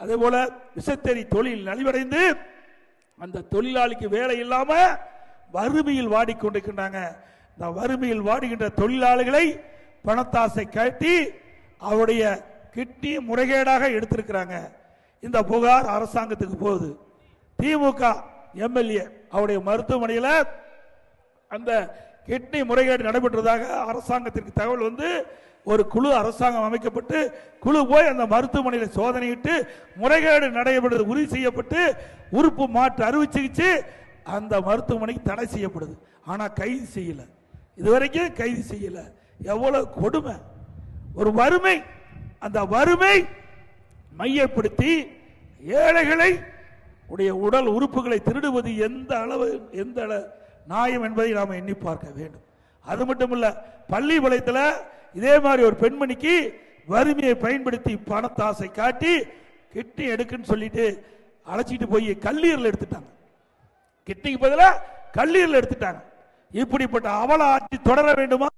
அதே போல விசைத்தறி தொழில் நலிவடைந்து அந்த தொழிலாளிக்கு வேலை இல்லாம வறுமையில் வாடிக்கொண்டிருக்கின்றாங்க. இந்த வறுமையில் வாடுகின்ற தொழிலாளிகளை பணத்தாசை காட்டி அவருடைய கிட்னி முறைகேடாக எடுத்திருக்கிறாங்க. இந்த புகார் அரசாங்கத்துக்கு போகுது. திமுக எம்எல்ஏ அவருடைய மருத்துவமனையில் அந்த கிட்னி முறைகேடு நடைபெற்றதாக அரசாங்கத்திற்கு தகவல் வந்து ஒரு குழு அரசாங்கம் அமைக்கப்பட்டு குழு போய் அந்த மருத்துவமனையில் சோதனையிட்டு முறைகேடு நடைபெறுவது உறுதி செய்யப்பட்டு உறுப்பு மாற்று அறுவை சிகிச்சை அந்த மருத்துவமனைக்கு தடை செய்யப்படுது. ஆனா கைது செய்யல, இதுவரைக்கும் கைது செய்யல. எவ்வளவு கொடுமை! ஒரு வறுமை, அந்த வறுமை மையப்படுத்தி ஏழைகளை உடைய உடல் உறுப்புகளை திருடுவது எந்த அளவு எந்த நியாயம் என்பதை நாம் எண்ணி பார்க்க வேண்டும். அது மட்டுமல்ல, பள்ளி வளையத்தில் இதே மாதிரி ஒரு பெண்மணிக்கு வறுமையை பயன்படுத்தி பணத்தாசை காட்டி கிட்னி எடுக்குன்னு சொல்லிட்டு அழைச்சிட்டு போய் கல்லீரல் எடுத்துட்டாங்க. கிட்னிக்கு பதிலாக கல்லீரல் எடுத்துட்டாங்க. இப்படிப்பட்ட அவல ஆட்சி தொடர வேண்டுமா?